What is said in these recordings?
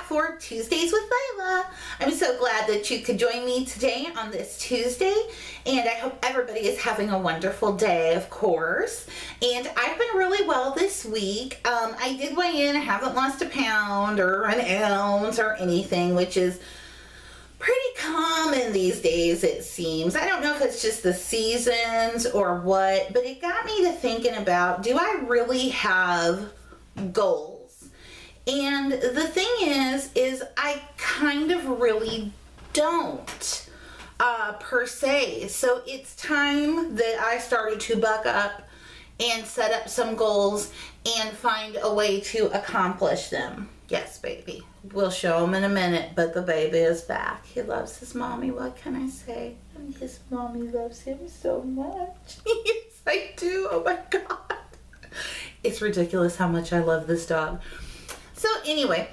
for Tuesdays with Leyla. I'm so glad that you could join me today on this Tuesday, and I hope everybody is having a wonderful day, of course. And I've been really well this week. I did weigh in. I haven't lost a pound or an ounce or anything, which is pretty common these days, it seems. I don't know if it's just the seasons or what, but it got me to thinking about, do I really have goals? And the thing is I kind of really don't, per se. So it's time that I started to buck up and set up some goals and find a way to accomplish them. Yes, baby. We'll show him in a minute, but the baby is back. He loves his mommy. What can I say? His mommy loves him so much. Yes, I do. Oh my God. It's ridiculous how much I love this dog. So anyway,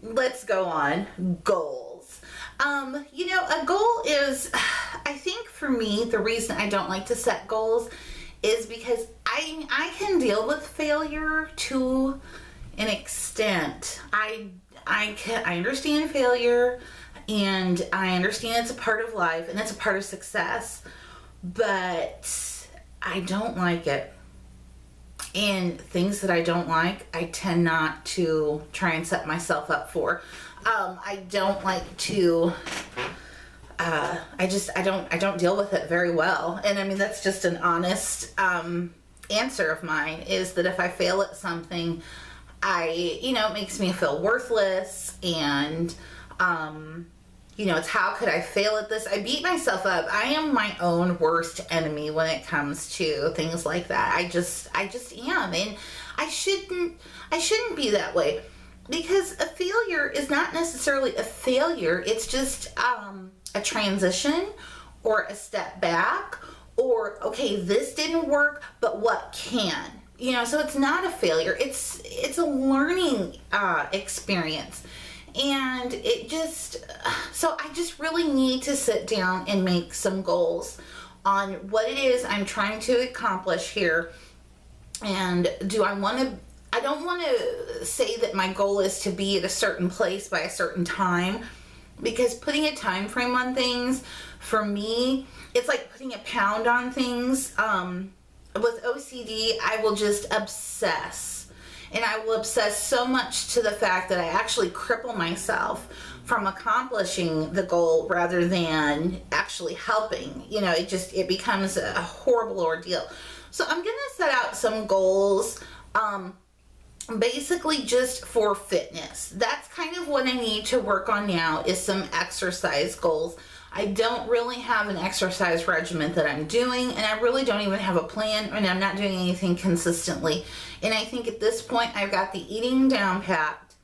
let's go on. Goals. A goal is, I think for me, the reason I don't like to set goals is because I can deal with failure to an extent. I understand failure, and I understand it's a part of life and it's a part of success, but I don't like it. And things that I don't like, I tend not to try and set myself up for. I don't like to, I don't deal with it very well. And I mean, that's just an honest answer of mine, is that if I fail at something, it makes me feel worthless, and, it's how could I fail at this? I beat myself up. I am my own worst enemy when it comes to things like that. I just am, and I shouldn't be that way, because a failure is not necessarily a failure. It's just a transition or a step back, or okay, this didn't work, but what can? So it's not a failure. It's a learning experience. And so I just really need to sit down and make some goals on what it is I'm trying to accomplish here. And I don't want to say that my goal is to be at a certain place by a certain time, because putting a time frame on things, for me, it's like putting a pound on things. With OCD, I will just obsess. And I will obsess so much to the fact that I actually cripple myself from accomplishing the goal rather than actually helping. It becomes a horrible ordeal. So I'm going to set out some goals, basically just for fitness. That's kind of what I need to work on now, is some exercise goals. I don't really have an exercise regimen that I'm doing, and I really don't even have a plan, and I'm not doing anything consistently. And I think at this point, I've got the eating down packed.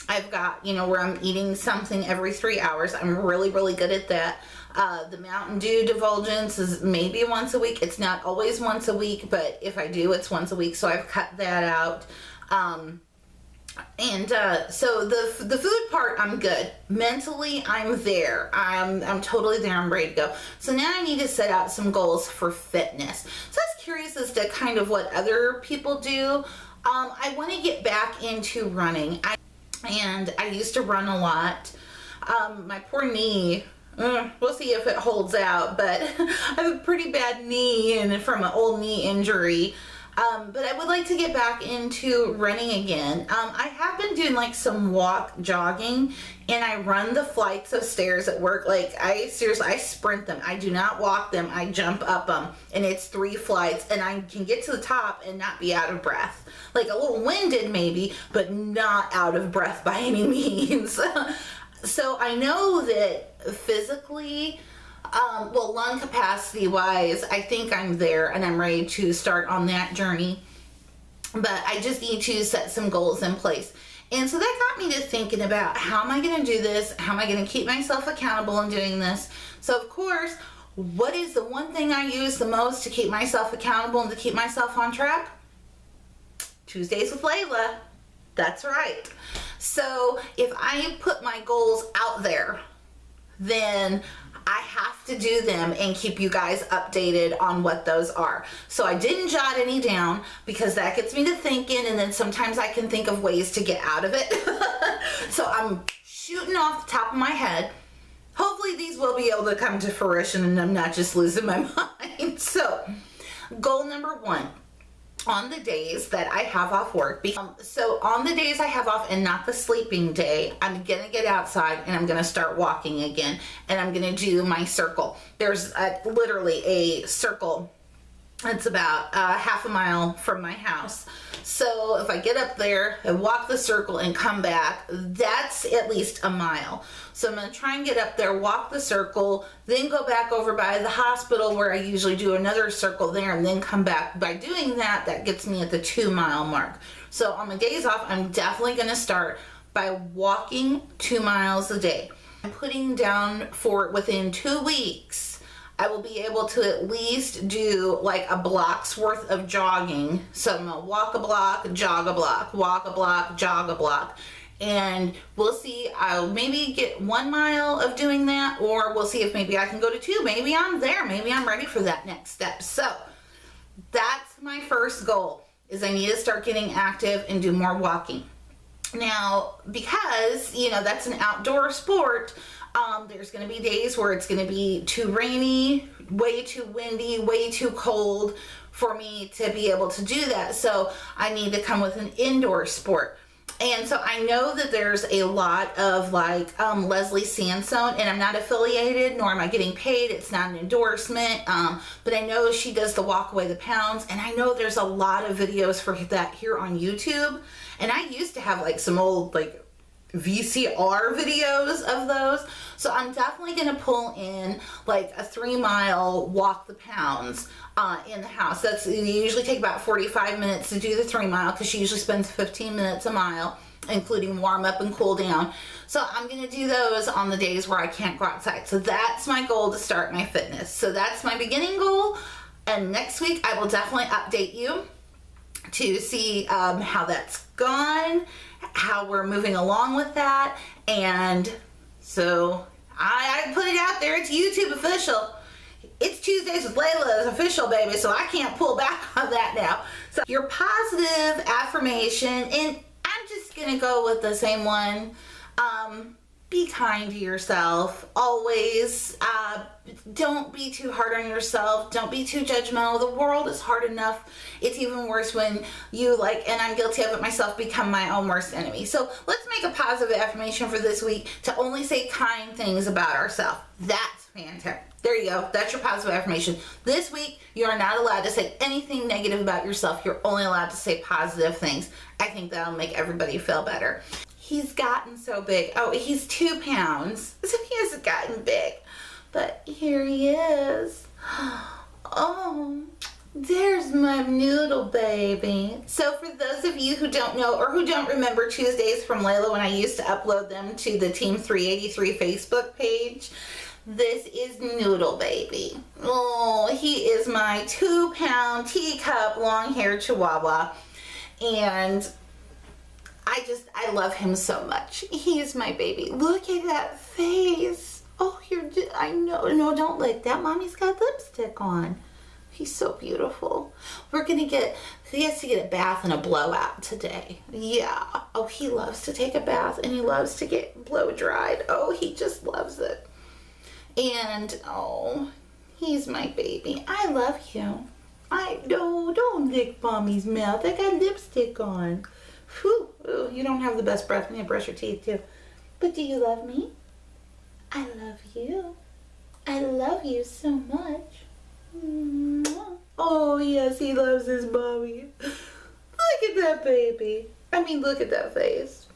I've got, where I'm eating something every 3 hours. I'm really, really good at that. The Mountain Dew divulgence is maybe once a week. It's not always once a week, but if I do, it's once a week. So I've cut that out. So the food part, I'm good. Mentally, I'm there. I'm totally there. I'm ready to go. So now I need to set out some goals for fitness. So I was curious as to kind of what other people do. I want to get back into running. I used to run a lot. My poor knee, we'll see if it holds out, but I have a pretty bad knee, and from an old knee injury. But I would like to get back into running again. I have been doing like some jogging, and I run the flights of stairs at work. Like I sprint them. I do not walk them. I jump up them, and it's 3 flights, and I can get to the top and not be out of breath. Like a little winded maybe, but not out of breath by any means. So I know that physically, lung capacity wise, I think I'm there, and I'm ready to start on that journey. But I just need to set some goals in place. And so that got me to thinking about, how am I going to do this? How am I going to keep myself accountable in doing this? So of course, what is the one thing I use the most to keep myself accountable and to keep myself on track? Tuesdays with Leyla. That's right. So if I put my goals out there, then I have to do them and keep you guys updated on what those are. So I didn't jot any down because that gets me to thinking, and then sometimes I can think of ways to get out of it. So I'm shooting off the top of my head. Hopefully these will be able to come to fruition and I'm not just losing my mind. So goal number 1. On the days that I have off work, so on the days I have off and not the sleeping day, I'm gonna get outside and I'm gonna start walking again, and I'm gonna do my circle. There's literally a circle. It's about half a mile from my house. So if I get up there and walk the circle and come back, that's at least a mile. So I'm going to try and get up there, walk the circle, then go back over by the hospital where I usually do another circle there, and then come back. By doing that, that gets me at the 2-mile mark. So on my days off, I'm definitely going to start by walking 2 miles a day. I'm putting down for within 2 weeks, I will be able to at least do like a block's worth of jogging. So I'm gonna walk a block, jog a block, walk a block, jog a block. And we'll see, I'll maybe get 1 mile of doing that, or we'll see if maybe I can go to 2. Maybe I'm there, maybe I'm ready for that next step. So that's my first goal, is I need to start getting active and do more walking. Now, because, you know, that's an outdoor sport, there's going to be days where it's going to be too rainy, way too windy, way too cold for me to be able to do that. So I need to come with an indoor sport. And so I know that there's a lot of like Leslie Sansone, and I'm not affiliated, nor am I getting paid. It's not an endorsement, but I know she does the Walk Away the Pounds, and I know there's a lot of videos for that here on YouTube. And I used to have like some old like VCR videos of those. So I'm definitely going to pull in like a 3-mile walk the pounds in the house. That's, you usually take about 45 minutes to do the 3-mile, because she usually spends 15 minutes a mile, including warm up and cool down. So I'm going to do those on the days where I can't go outside. So that's my goal to start my fitness. So that's my beginning goal. And next week I will definitely update you to see how that's gone, how we're moving along with that. And so I put it out there. It's YouTube official. It's Tuesdays with Leyla is official, baby, so I can't pull back on that now. So your positive affirmation, and I'm just gonna go with the same one. Be kind to yourself always. Don't be too hard on yourself. Don't be too judgmental. The world is hard enough. It's even worse when you, like, and I'm guilty of it myself, become my own worst enemy. So let's make a positive affirmation for this week to only say kind things about ourselves. That's fantastic. There you go. That's your positive affirmation. This week, you are not allowed to say anything negative about yourself. You're only allowed to say positive things. I think that'll make everybody feel better. He's gotten so big. Oh, he's 2 pounds. So he hasn't gotten big. But here he is. Oh, there's my noodle baby. So for those of you who don't know or who don't remember Tuesdays from Leyla when I used to upload them to the Team 383 Facebook page, this is Noodle Baby. Oh, he is my 2-pound teacup long-haired Chihuahua. And I love him so much. He is my baby. Look at that face. Oh, I know. No, don't lick that. Mommy's got lipstick on. He's so beautiful. He has to get a bath and a blowout today. Yeah. Oh, he loves to take a bath and he loves to get blow dried. Oh, he just loves it. And, oh, he's my baby. I love you. Don't lick Mommy's mouth. I got lipstick on. Whew. Ooh, you don't have the best breath when you brush your teeth, too. But do you love me? I love you. I love you so much. Mwah. Oh, yes, he loves his mommy. Look at that baby. I mean, look at that face.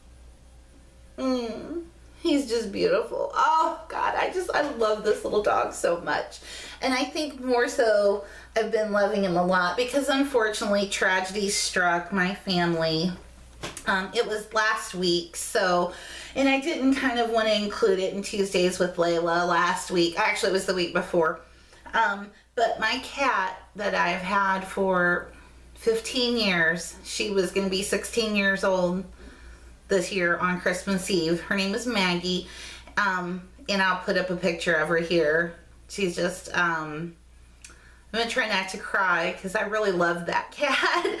He's just beautiful. Oh, God, I love this little dog so much. And I think more so I've been loving him a lot because, unfortunately, tragedy struck my family. It was last week, so, and I didn't kind of want to include it in Tuesdays with Leyla last week. Actually, it was the week before. But my cat that I've had for 15 years, she was going to be 16 years old this year on Christmas Eve. Her name is Maggie. And I'll put up a picture of her here. She's just, I'm gonna try not to cry because I really love that cat.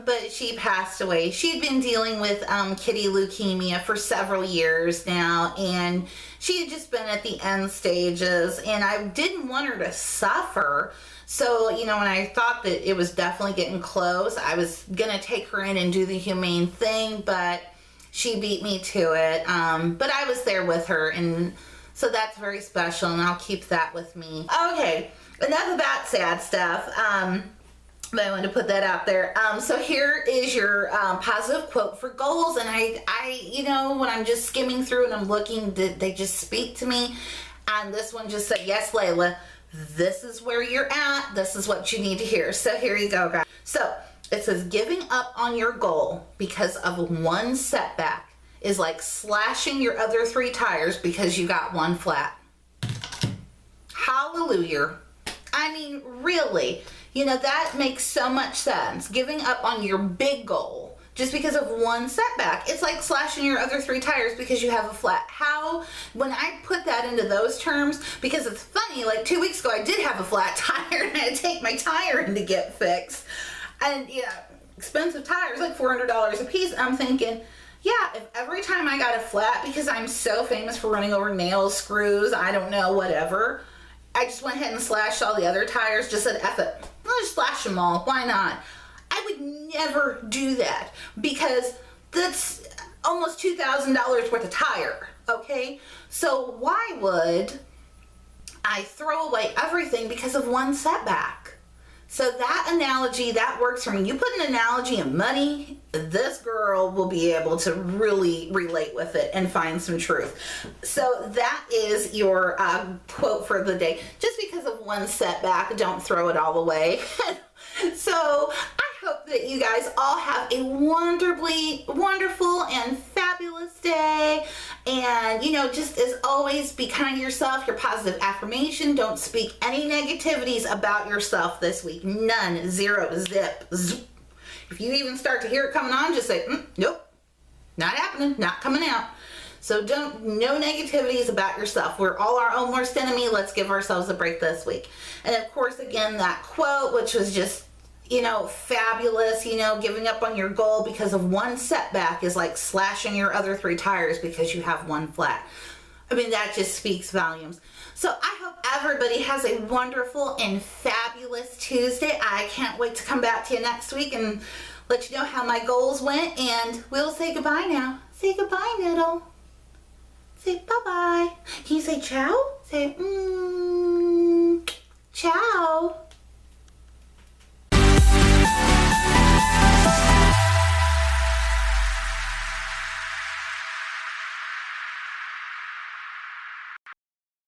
But she passed away. She'd been dealing with kitty leukemia for several years now, and she had just been at the end stages, and I didn't want her to suffer. So, you know, when I thought that it was definitely getting close, I was gonna take her in and do the humane thing, but she beat me to it. But I was there with her, and so that's very special, and I'll keep that with me. Okay, enough about sad stuff. But I wanted to put that out there. So here is your positive quote for goals. And I, you know, when I'm just skimming through and I'm looking, they just speak to me. And this one just said, yes, Leyla, this is where you're at. This is what you need to hear. So here you go, guys. So it says, giving up on your goal because of one setback is like slashing your other 3 tires because you got one flat. Hallelujah. I mean, really, you know, that makes so much sense. Giving up on your big goal just because of one setback. It's like slashing your other 3 tires because you have a flat. How, when I put that into those terms, because it's funny, like 2 weeks ago I did have a flat tire and I had to take my tire in to get fixed. And, you know, expensive tires, like $400 a piece. I'm thinking, yeah, if every time I got a flat, because I'm so famous for running over nails, screws, I don't know, whatever, I just went ahead and slashed all the other tires, just said, F it. I'll just slash them all. Why not? I would never do that because that's almost $2,000 worth of tire, okay? So why would I throw away everything because of one setback? So that analogy, that works for me. You put an analogy in money, this girl will be able to really relate with it and find some truth. So that is your quote for the day. Just because of one setback, don't throw it all away. So I hope that you guys all have a wonderful and fabulous day. And, you know, just as always, be kind to yourself. Your positive affirmation. Don't speak any negativities about yourself this week. None. Zero. Zip. Zoop. If you even start to hear it coming on, just say, nope, not happening, not coming out. So no negativities about yourself. We're all our own worst enemy. Let's give ourselves a break this week. And of course, again, that quote, which was just, you know, fabulous, you know, giving up on your goal because of one setback is like slashing your other 3 tires because you have one flat. I mean, that just speaks volumes. So I hope everybody has a wonderful and fabulous Tuesday. I can't wait to come back to you next week and let you know how my goals went. And we'll say goodbye now. Say goodbye, Noodle. Say bye-bye. Can you say ciao? Say, ciao.